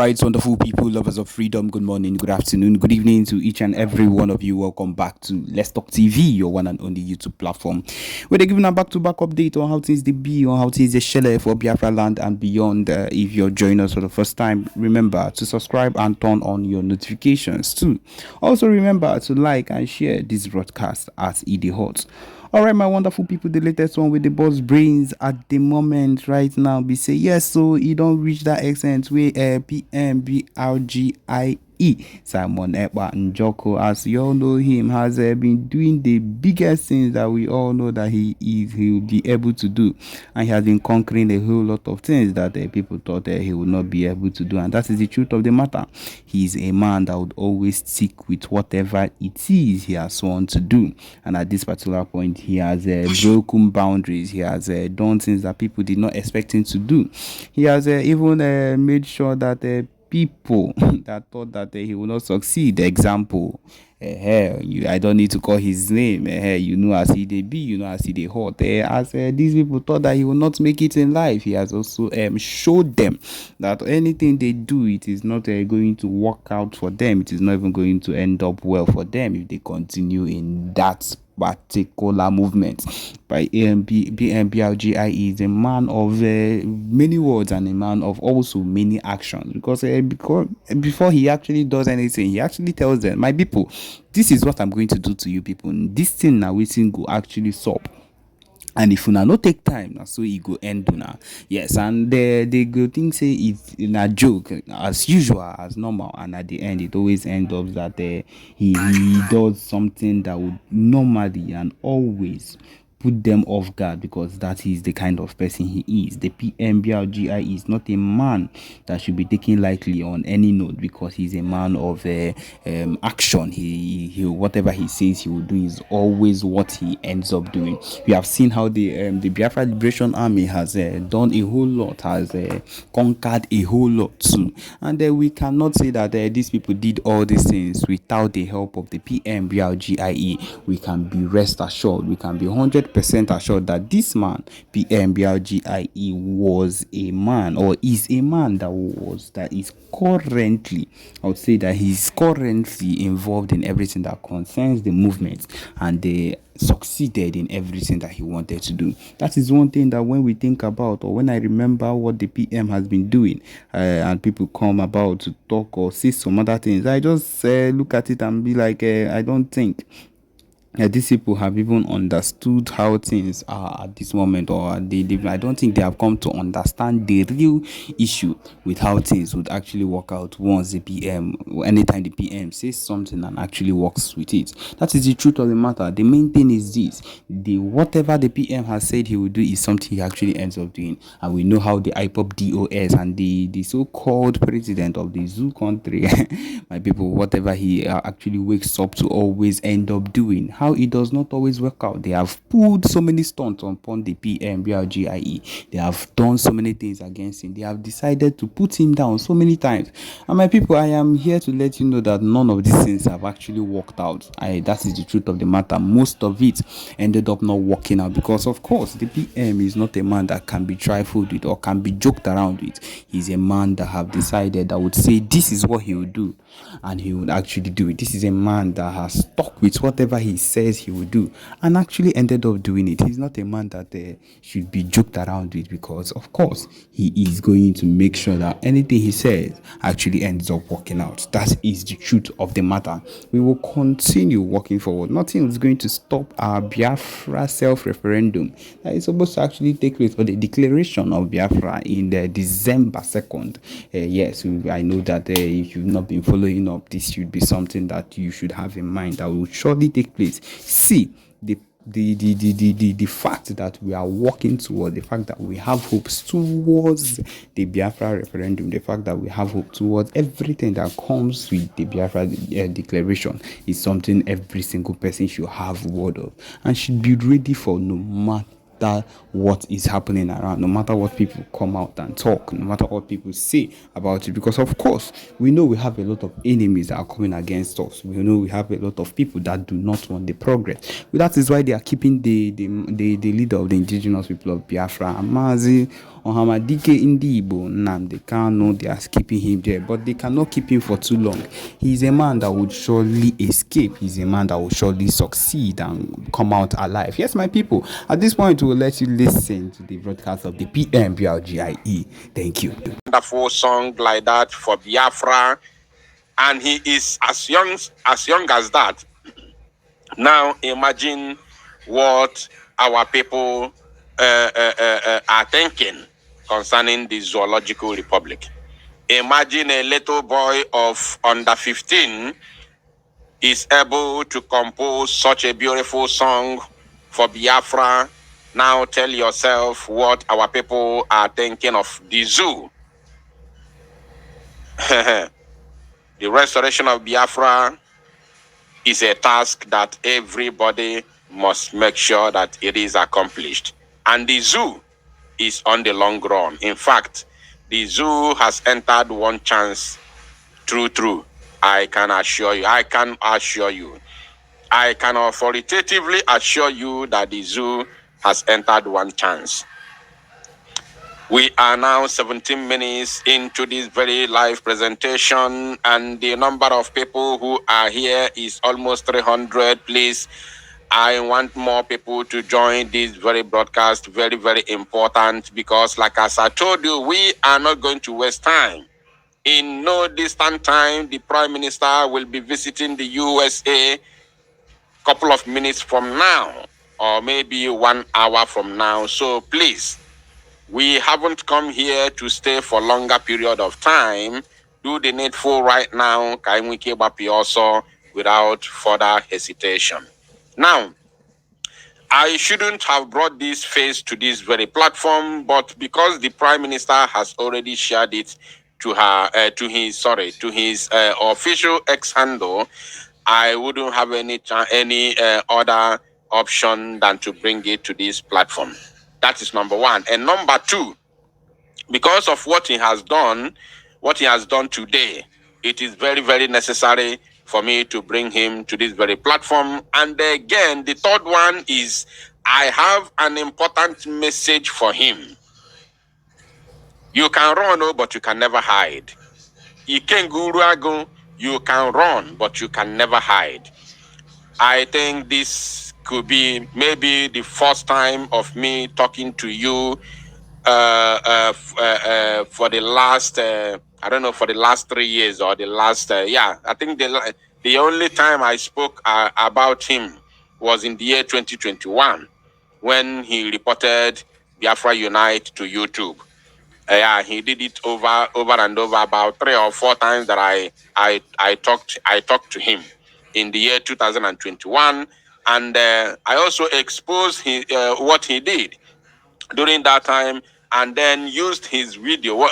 Right, wonderful people, lovers of freedom. Good morning, good afternoon, good evening to each and every one of you. Welcome back to Let's Talk TV, your one and only YouTube platform, where they're giving a back-to-back update on how things they be, on how things they shell for Biafra land and beyond. If you're joining us for the first time, remember to subscribe and turn on your notifications too. Also, remember to like and share this broadcast as it is hot. All right, my wonderful people, the latest one with the boss brains at the moment right now be say yes, so you don't reach that extent where PMBRGIE Simon Ekpa Njoko, as you all know him, has been doing the biggest things that we all know that he will be able to do, and he has been conquering a whole lot of things that people thought he would not be able to do, and that is the truth of the matter. He is a man that would always stick with whatever it is he has sworn to do, and at this particular point he has broken boundaries. He has done things that people did not expect him to do. He has even made sure that people that thought that he will not succeed, example, I don't need to call his name, you know as he they be, you know as he they hot, as these people thought that he will not make it in life, he has also showed them that anything they do, it is not going to work out for them. It is not even going to end up well for them if they continue in that particular movement. By BMBRGIE is a man of many words and a man of also many actions, because before he actually does anything, he actually tells them, my people, this is what I'm going to do to you people. This thing now we think go actually stop. And if una no take time, na so e go end una. Yes, and they go think say it's in a joke as usual, as normal, and at the end it always ends up that he does something that would normally and always put them off guard, because that is the kind of person he is. The PMBRGI is not a man that should be taken lightly on any note, because he's a man of action. He whatever he says he will do is always what he ends up doing. We have seen how the Biafra Liberation Army has done a whole lot, has conquered a whole lot too, and we cannot say that these people did all these things without the help of the PMBRGIE. We can be rest assured, we can be 100% assured that this man, PMBRGIE, was a man, or is a man that is currently, I would say that he's currently involved in everything that concerns the movement, and they succeeded in everything that he wanted to do. That is one thing that when we think about, or when I remember what the PM has been doing, and people come about to talk or say some other things, I just look at it and be like, I don't think these people have even understood how things are at this moment, or I don't think they have come to understand the real issue with how things would actually work out once the PM, anytime the PM says something and actually works with it. That is the truth of the matter. The main thing is this: whatever the PM has said he will do is something he actually ends up doing, and we know how the IPOP DOS and the so-called president of the zoo country, my people, whatever he actually wakes up to always end up doing. How it does not always work out. They have pulled so many stunts upon the PMBRGIE. They have done so many things against him. They have decided to put him down so many times. And my people, I am here to let you know that none of these things have actually worked out. That is the truth of the matter. Most of it ended up not working out, because of course the PM is not a man that can be trifled with or can be joked around with. He's a man that have decided, that would say this is what he would do, and he would actually do it. This is a man that has stuck with whatever he says he will do, and actually ended up doing it. He's not a man that should be joked around with, because of course he is going to make sure that anything he says actually ends up working out. That is the truth of the matter. We will continue working forward. Nothing is going to stop our Biafra self-referendum that is supposed to actually take place for the declaration of Biafra in December 2nd. Yes, I know that if you've not been following up, this should be something that you should have in mind, that will surely take place. See, the fact that we are working towards, the fact that we have hopes towards the Biafra referendum, the fact that we have hope towards everything that comes with the Biafra declaration, is something every single person should have word of, and should be ready for, no matter what is happening around, no matter what people come out and talk, no matter what people say about it. Because of course we know we have a lot of enemies that are coming against us. We know we have a lot of people that do not want the progress. But that is why they are keeping the leader of the indigenous people of Biafra, Amazi Ohamadike Indibo Nnamdi Kanu, they are keeping him there, but they cannot keep him for too long. He's a man that would surely escape. He's a man that will surely succeed and come out alive. Yes, my people, at this point, we'll let you listen to the broadcast of the PMBLGIE. Thank you. Wonderful song like that for Biafra, and he is as young as that. Now imagine what our people are thinking concerning the zoological republic. Imagine a little boy of under 15 is able to compose such a beautiful song for Biafra. Now tell yourself what our people are thinking of the zoo. The restoration of Biafra is a task that everybody must make sure that it is accomplished. And the zoo is on the long run. In fact, the zoo has entered one chance. True. I can authoritatively assure you that the zoo has entered one chance. We are now 17 minutes into this very live presentation, and the number of people who are here is almost 300. Please, I want more people to join this very broadcast. Very, very important, because like as I told you, we are not going to waste time. In no distant time, the Prime Minister will be visiting the USA a couple of minutes from now, or maybe 1 hour from now. So please, we haven't come here to stay for longer period of time. Do the needful right now, also, without further hesitation. Now, I shouldn't have brought this face to this very platform, but because the Prime Minister has already shared it to his official X handle, I wouldn't have any other option than to bring it to this platform. That is number one. And number two, because of what he has done today, it is very, very necessary for me to bring him to this very platform. And again, the third one is I have an important message for him. You can run, but you can never hide. You can run, but you can never hide. I think this could be maybe the first time of me talking to you for the last I don't know, for the last 3 years, or the last I think the only time I spoke about him was in the year 2021, when he reported Biafra Unite to YouTube. He did it over and over, about 3 or 4 times that I talked to him in the year 2021, and I also exposed what he did during that time, and then used his video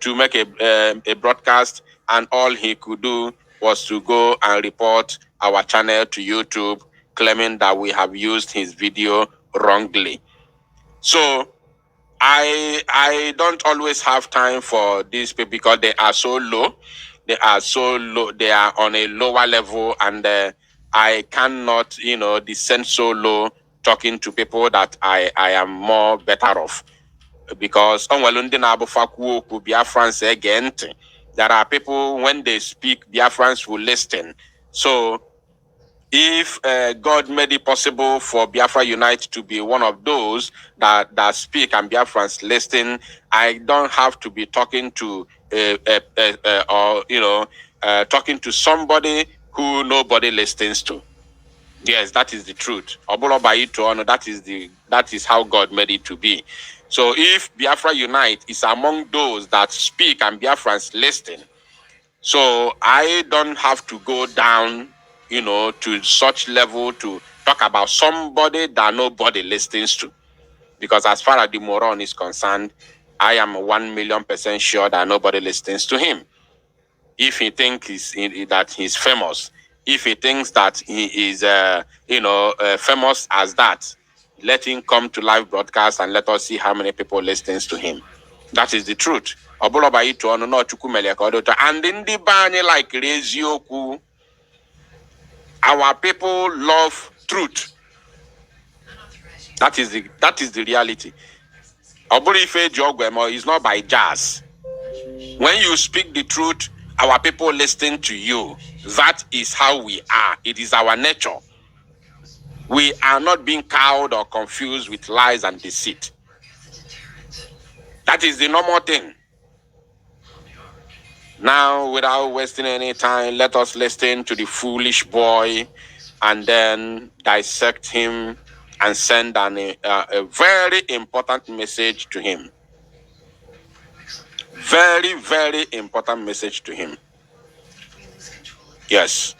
to make a broadcast, and all he could do was to go and report our channel to YouTube, claiming that we have used his video wrongly. So I don't always have time for these people, because they are so low. They are on a lower level, and I cannot, descend so low talking to people that I am more better off. Because Biafrans again, there are people, when they speak, Biafrans will listen. So if God made it possible for Biafra Unite to be one of those that speak and Biafrans listen, I don't have to be talking to talking to somebody who nobody listens to. Yes, that is the truth. That is how God made it to be. So if Biafra Unite is among those that speak and Biafrans listen, so I don't have to go down, to such level to talk about somebody that nobody listens to. Because as far as the moron is concerned, I am 1,000,000% sure that nobody listens to him. If he thinks that he's famous, if he thinks that he is, famous as that, let him come to live broadcast and let us see how many people listens to him. That is the truth. And in the bani like Rezioku, our people love truth. That is the reality. Oburife Jogwemo is not by jazz. When you speak the truth, our people listen to you. That is how we are. It is our nature. We are not being cowed or confused with lies and deceit. That is the normal thing. Now, without wasting any time, let us listen to the foolish boy and then dissect him and send a very important message to him. Very, very important message to him. Yes.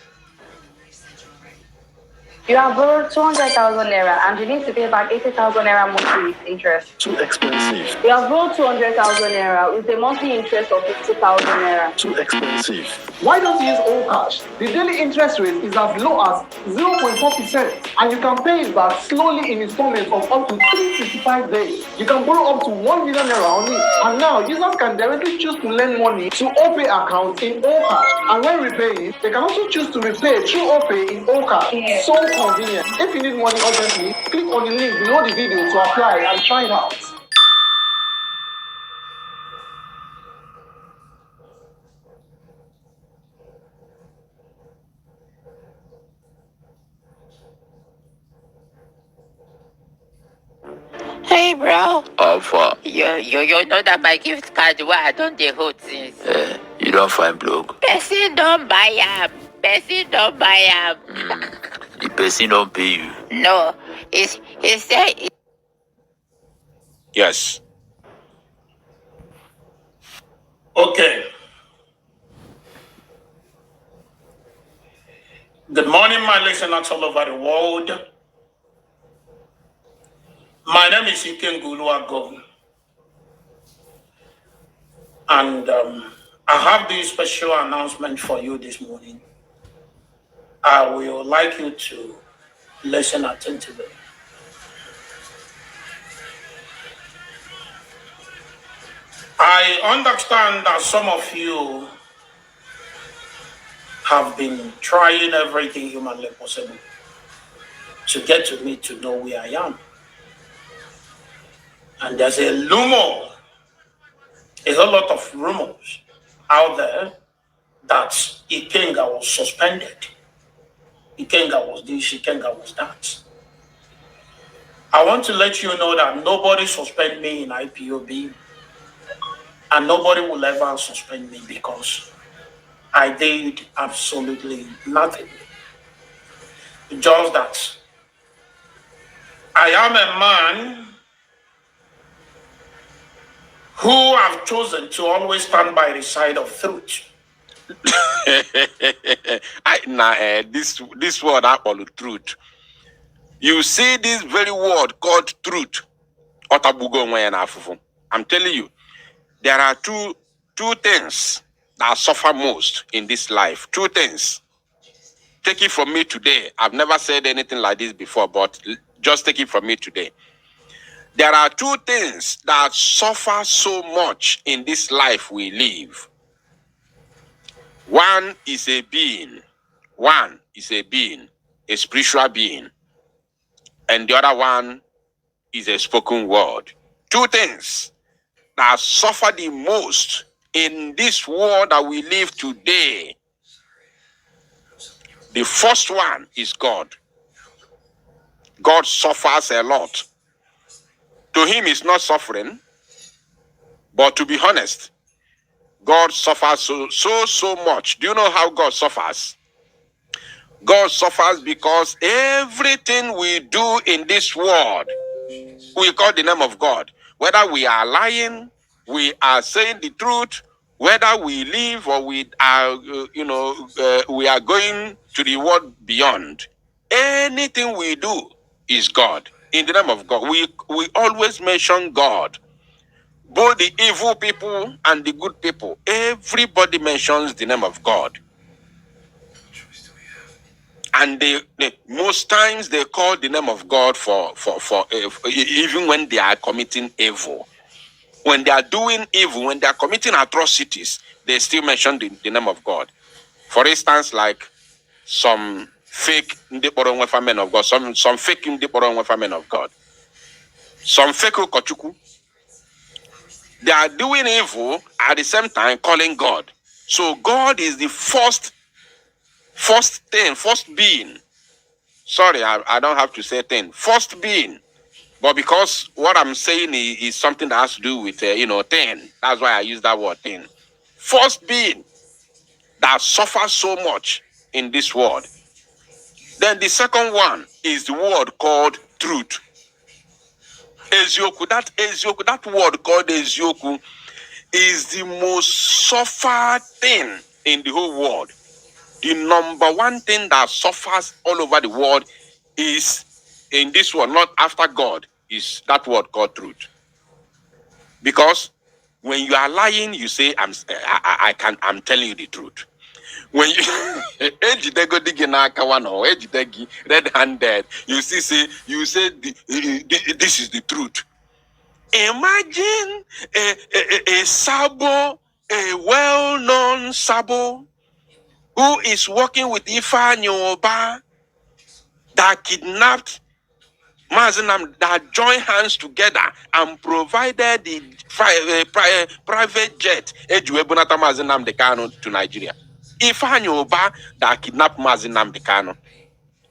You have borrowed 200,000 naira and you need to pay back 80,000 naira monthly with interest. Too expensive. You have borrowed 200,000 naira with a monthly interest of 50,000 naira. Too expensive. Why don't you use all cash? The daily interest rate is as low as 0.4% and you can pay it back slowly in installments of up to 365 days. You can borrow up to 1 million naira only. And now users can directly choose to lend money to OPay accounts in all cash. And when repaying, they can also choose to repay through OPay in all cash. So convenient. If you need money urgently, click on the link below the video to apply and try it out. Hey, bro. Alpha. You know that my gift card where I don't dey hold things. You don't find block. Person don't buy am. Person don't buy am. The person don't pay you. No, he said. Yes. Okay. Good morning, my listeners all over the world. My name is Iken Guluago. And I have this special announcement for you this morning. I will like you to listen attentively. I understand that some of you have been trying everything humanly possible to get to me to know where I am. And there's a rumor, a whole lot of rumors out there that Ikenga was suspended. Ikenga was this, Ikenga was that. I want to let you know that nobody suspended me in IPOB, and nobody will ever suspend me because I did absolutely nothing. Just that I am a man who have chosen to always stand by the side of truth. This word I call truth. You see this very word called truth. I'm telling you, there are two things that suffer most in this life. Two things. Take it from me today. I've never said anything like this before, but just take it from me today. There are two things that suffer so much in this life we live. One is a being. One is a being, a spiritual being. And the other one is a spoken word. Two things that suffer the most in this world that we live today. The first one is God. God suffers a lot. To him, it's not suffering. But to be honest, God suffers so much. Do you know how God suffers? God suffers because everything we do in this world, we call the name of God. Whether we are lying, we are saying the truth, whether we live or we are, we are going to the world beyond. Anything we do is God. In the name of God, we always mention God. Both the evil people and the good people, everybody mentions the name of God. And they most times they call the name of God for even when they are committing evil. When they are doing evil, when they are committing atrocities, they still mention the name of God. For instance, like some fake men of God, some fake men of God. Some fake Okochuku. They are doing evil at the same time calling God. So God is the first being. Sorry, I don't have to say thing. First being. But because what I'm saying is something that has to do with, thing. That's why I use that word, thing. First being that suffers so much in this world. Then the second one is the word called truth. Ezioku, that word called Ezioku is the most suffered thing in the whole world. The number one thing that suffers all over the world is in this world, not after God, is that word called truth. Because when you are lying, you say, I'm telling you the truth. When you red-handed, you say this is the truth. Imagine a sabo, a well-known sabo, who is working with Ifeanyi Oba that kidnapped Mazinam, that joined hands together and provided the private jet Ejuebunata Mazinam Dekano to Nigeria. Ifeanyi Oba that kidnapped Mazinam Dekano.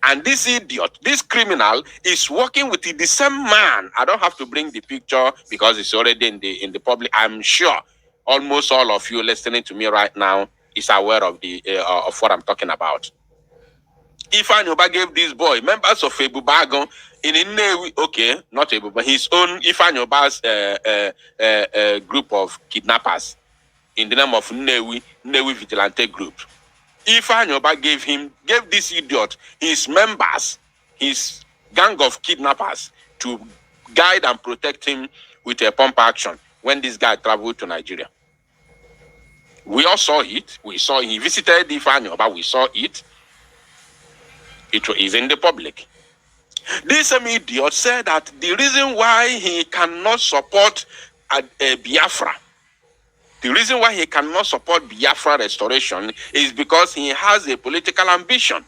And this idiot, this criminal, is working with the same man. I don't have to bring the picture because it's already in the public. I'm sure almost all of you listening to me right now is aware of of what I'm talking about. Ifeanyi Oba gave this boy members of Ebubagon in Nnewi, okay, not Ebuba, his own Ifeanyi Oba's group of kidnappers in the name of Nnewi Vigilante Group. Ifeanyi Oba gave this idiot his members, his gang of kidnappers, to guide and protect him with a pump action when this guy traveled to Nigeria. We all saw it. We saw he visited Ifeanyi Oba. We saw it. It is in the public. This same idiot said that the reason why he cannot support Biafra, the reason why he cannot support Biafra restoration is because he has a political ambition.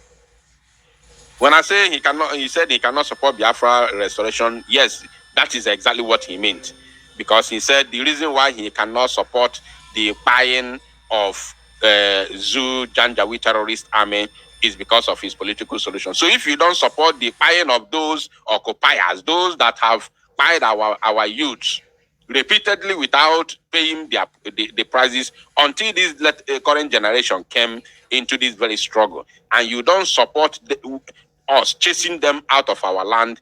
When I say he said he cannot support Biafra restoration, yes, that is exactly what he meant. Because he said the reason why he cannot support the buying of Zoo Janjaweed terrorist army is because of his political solution. So if you don't support the buying of those occupiers, those that have buyed our youths repeatedly without paying the prices until this current generation came into this very struggle, and you don't support us chasing them out of our land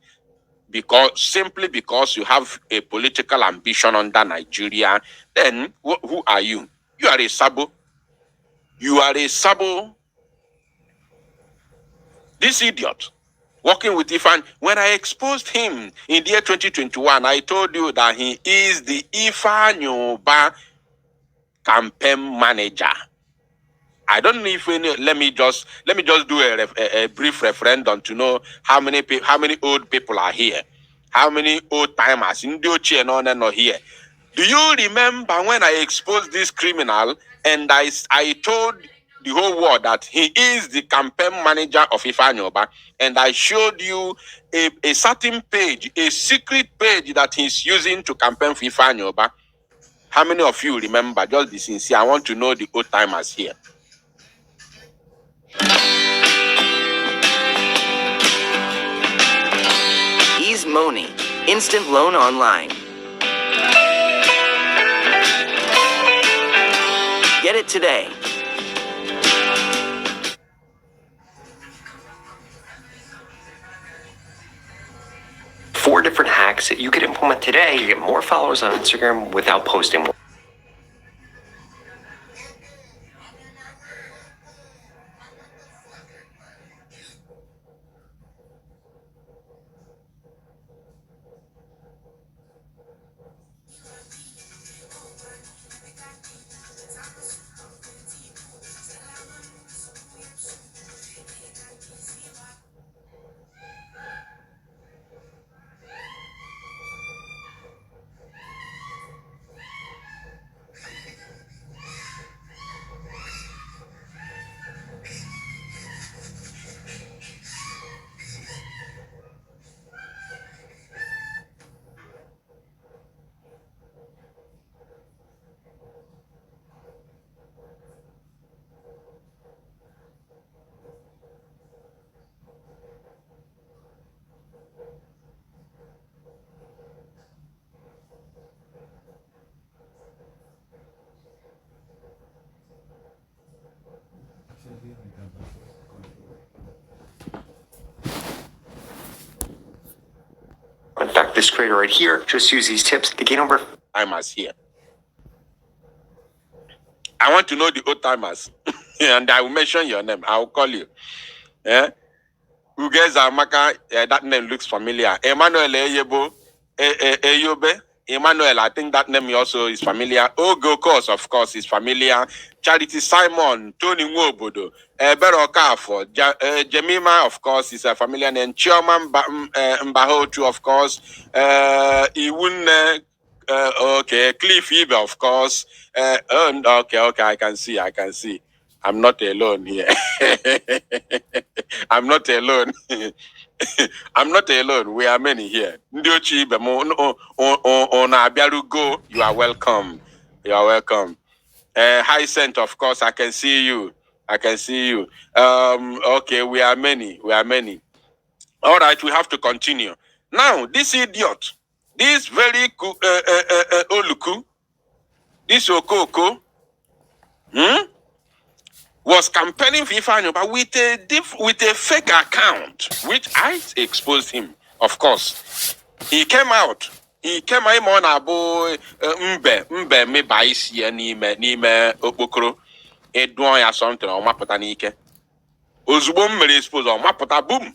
simply because you have a political ambition under Nigeria, then who are you? You are a sabo. You are a sabo. This idiot working with Ifan. When I exposed him in the year 2021, I told you that he is the Ifeanyi Oba campaign manager. I don't know if let me just do a brief referendum to know how many old people are here, how many old timers in the here. Do you remember when I exposed this criminal and I told the whole world that he is the campaign manager of Ifeanyi Oba, and I showed you a certain page, a secret page that he's using to campaign for Ifeanyi Oba? How many of you remember? Just be sincere. I want to know the old timers here. Ease Money, instant loan online. Get it today. Four different hacks that you could implement today to get more followers on Instagram without posting more. fact, this creator right here just used these tips to gain over timers here. I want to know the old timers. And I will mention your name. I will call you. Yeah? Who guys are Maka? That name looks familiar. Emmanuel Eyebo, Eyobe. Emmanuel, I think that name also is familiar. Ogo, of course, is familiar. Charity Simon, Tony Nwobodo, Bero Kafo, Jemima, of course, is a familiar name. Chioma Mbahotu, of course. Iwun, okay. Cliff Ebe, of course. Okay, I can see. I'm not alone here. I'm not alone. I'm not alone. We are many here. Ndiochi Ibe mo on Abiarugo. You are welcome. You are welcome. High Scent, of course, I can see you. Okay, we are many. All right, we have to continue. Now, this idiot, this very Oluku, this Okoko, was campaigning for Ifeanyi with a fake account, which I exposed him, of course. He came out on abo mbe me baisi n'ime okpokoro eduon ya something or mapụta n'ike. Ozugbo mmere expose or mapụta boom.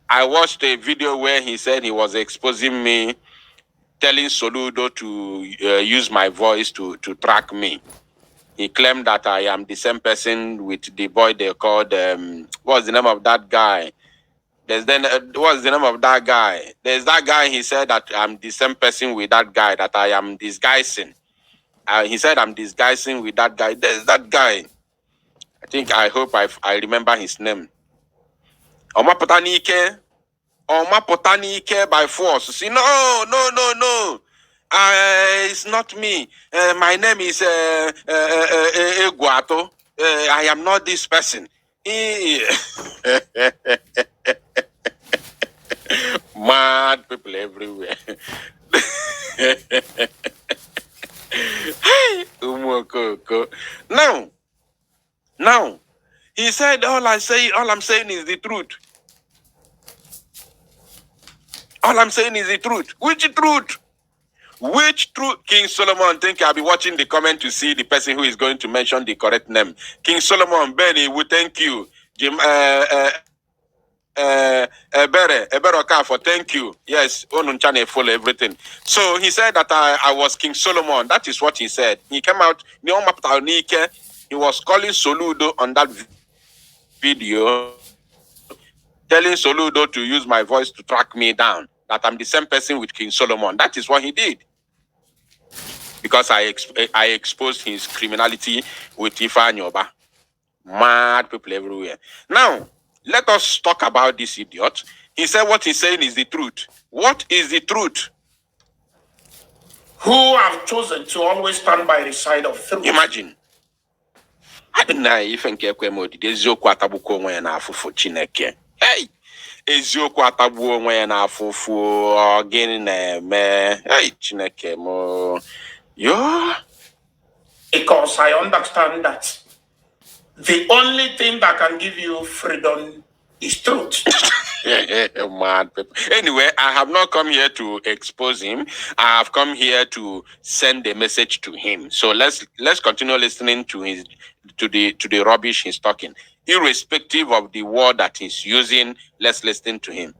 I watched a video where he said he was exposing me, telling Soludo to use my voice to track me. He claimed that I am the same person with the boy they called what's the name of that guy? What's the name of that guy? There's that guy. He said that I'm the same person with that guy that I am disguising. He said I'm disguising with that guy. There's that guy. I hope I remember his name. Omapotanike by force. See, no. It's not me. My name is Eguato. I am not this person. Mad people everywhere. Now, he said, all I'm saying is the truth. All I'm saying is the truth. Which truth? King Solomon? Think I'll be watching the comment to see the person who is going to mention the correct name. King Solomon, Benny, we thank you. Jim, Ebere Okafo, thank you. Yes, Onunchane follow everything. So he said that I was King Solomon. That is what he said. He came out, he was calling Soludo on that video, telling Soludo to use my voice to track me down, that I'm the same person with King Solomon. That is what he did. Because I exposed his criminality with Ifeanyi Oba. Mad people everywhere. Now, let us talk about this idiot. He said what he's saying is the truth. What is the truth? Who have chosen to always stand by the side of truth. Imagine. I didn't know if eziokwu atagbuko onwe ya n'afụfụ Chineke. Hey! Eziokwu atagbuo onwe ya n'afụfụ gịnị na-eme? Hey, Chineke mo. Yo. Because I understand that the only thing that can give you freedom is truth. Mad people. Anyway, I have not come here to expose him. I have come here to send a message to him. So let's continue listening to the rubbish he's talking. Irrespective of the word that he's using, let's listen to him.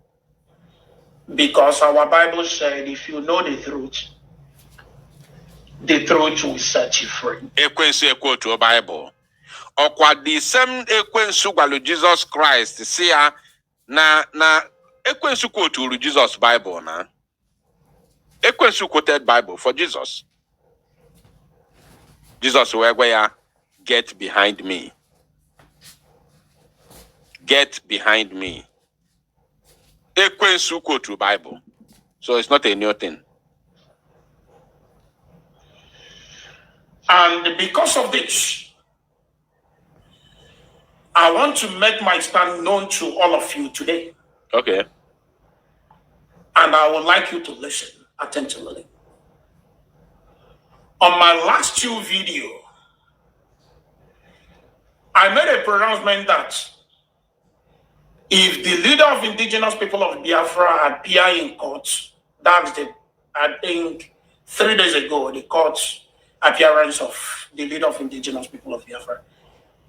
Because our Bible said, if you know the truth will set you free. Ekwensu ekwo to Bible. Okwa the same ekwensu gwalu Jesus Christ. See ya na ekwensu quote Jesus Bible na. Ekwensu quoted Bible for Jesus. Jesus where get behind me. Get behind me. Ekwensu quote to Bible. So it's not a new thing. And because of this, I want to make my stand known to all of you today. Okay. And I would like you to listen attentively. On my last two videos, I made a pronouncement that If the leader of indigenous people of Biafra appear in court, that's I think 3 days ago, the court appearance of the leader of indigenous people of Biafra.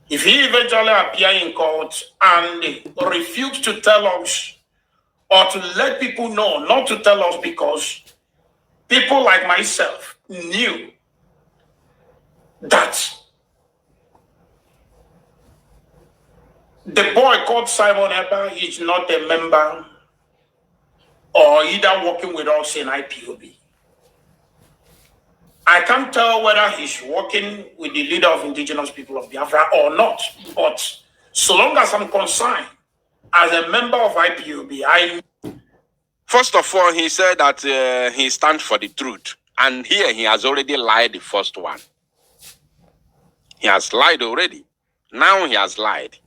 If he eventually appear in court and refuse to tell us or to let people know, not to tell us because people like myself knew that the boy called Simon Eber is not a member or either working with us in IPOB. I can't tell whether he's working with the leader of indigenous people of Biafra or not, but so long as I'm concerned, as a member of IPOB, First of all, he said that he stands for the truth. And here he has already lied the first one. He has lied already. Now he has lied.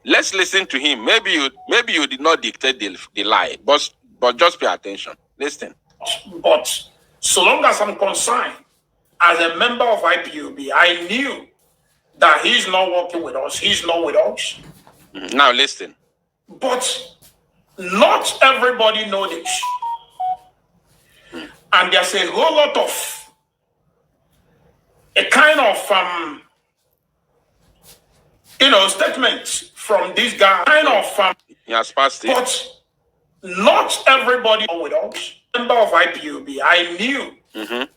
Let's listen to him. Maybe you did not dictate the lie, but just pay attention. Listen. But so long as I'm concerned, as a member of IPOB, I knew that he's not working with us. He's not with us. Now listen. But not everybody knows this. And there's a whole lot of a kind of statements from this guy. He has passed it. But not everybody knows with us. Member of IPOB, I knew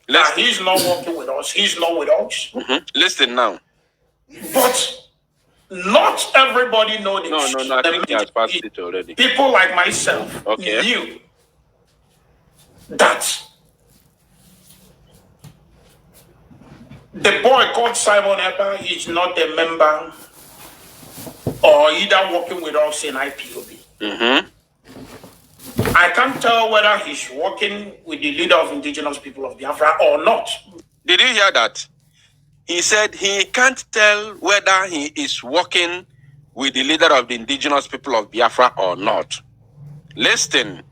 that he's not working with us. He's not with us. Listen now. But not everybody knows this. No. I think he has passed it already. People like myself knew that the boy called Simon Eber is not a member or either working with us in IPOB. I can't tell whether he's working with the leader of indigenous people of Biafra or not. Did you hear that? He said he can't tell whether he is working with the leader of the indigenous people of Biafra or not. Listen,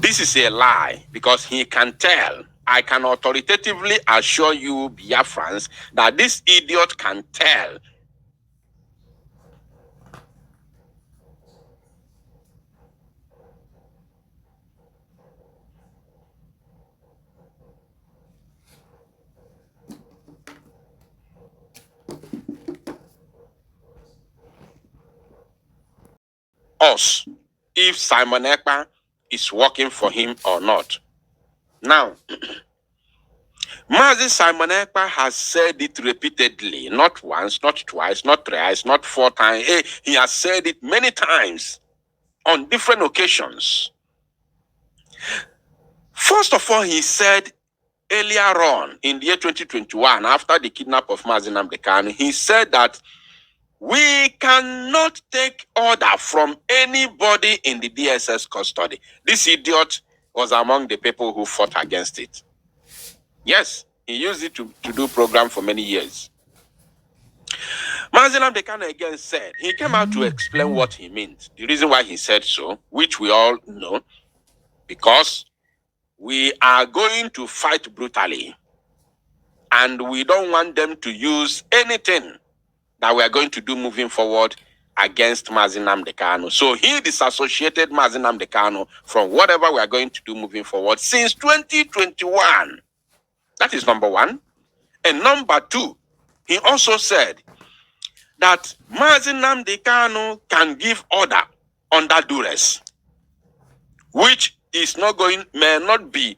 this is a lie because he can tell. I can authoritatively assure you, Biafrans, that this idiot can tell. Us, if Simon Ekpa is working for him or not. Now, Mazi Simon Ekpa has said it repeatedly, not once, not twice, not thrice, not 4 times. He has said it many times on different occasions. First of all, he said earlier on in the year 2021, after the kidnap of Mazi Nnamdi Kanu, he said that we cannot take order from anybody in the DSS custody. This idiot was among the people who fought against it. Yes, he used it to do program for many years. Mazi Nnamdi Kanu again said, he came out to explain what he meant. The reason why he said so, which we all know, because we are going to fight brutally. And we don't want them to use anything that we are going to do moving forward against Mazi Nnamdi Kanu. So he disassociated Mazi Nnamdi Kanu from whatever we are going to do moving forward since 2021. That is number one. And number two, he also said that Mazi Nnamdi Kanu can give order under duress, which may not be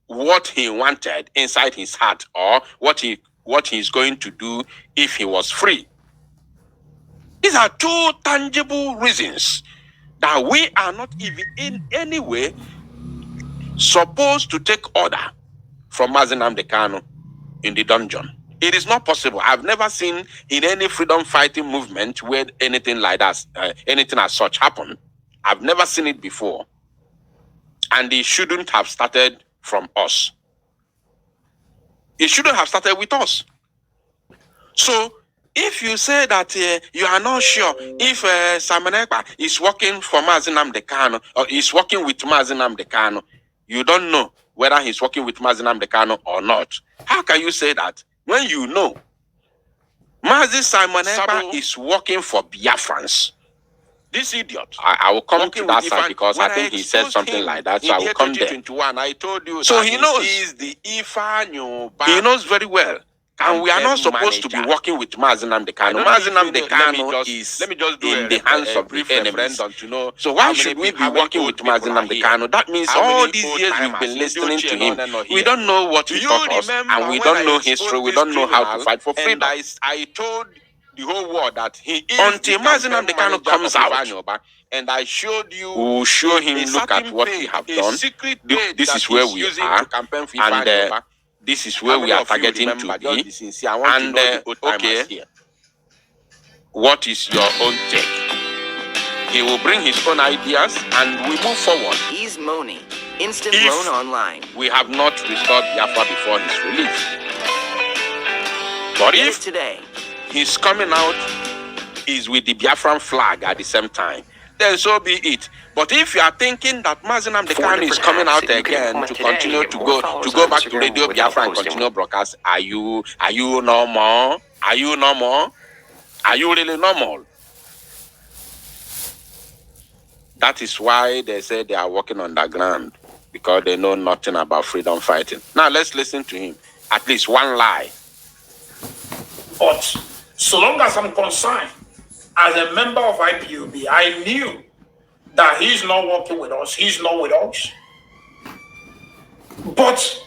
what he wanted inside his heart or what he's going to do if he was free. These are 2 tangible reasons that we are not even in any way supposed to take order from Mazi Nnamdi Kanu in the dungeon. It is not possible. I've never seen in any freedom fighting movement where anything like that, anything as such happened. I've never seen it before. And it shouldn't have started from us. It shouldn't have started with us. So, if you say that you are not sure if Simon Ekpa is working for Mazi Nnamdi Kanu or is working with Mazi Nnamdi Kanu, you don't know whether he's working with Mazi Nnamdi Kanu or not. How can you say that when you know Mazi Simon Ekpa is working for Biafrans? This idiot. I will come to that side because I think he said something like that, so I will come there. I told you so he knows. He knows very well. And we are not supposed to be working with Mazi Nnamdi Kanu. Mazi Nnamdi Kanu is in the hands of the enemies. So why should we be working with Mazi Nnamdi Kanu? That means all these years we've been listening to him. We don't know what he taught us, and we don't know history. We don't know how to fight for freedom. I told the whole world that he is until Mazi Nnamdi Kanu comes out, and I showed you. We will show him. Look at what we have done. This is where we are, and this is where we are targeting to be. And okay, what is your own take? He will bring his own ideas, and we move forward. He's Moni. Instant loan online. We have not restored Biafra before his release. But if today he's coming out, he's with the Biafran flag at the same time, then so be it. But if you are thinking that Mazi Nnamdi Kanu is coming out again to continue to go back to Radio Biafra and continue broadcast, are you normal? Are you normal? Are you really normal? That is why they say they are working underground, because they know nothing about freedom fighting. Now let's listen to him. At least one lie. But so long as I'm concerned, as a member of IPOB, I knew that he's not working with us. He's not with us. But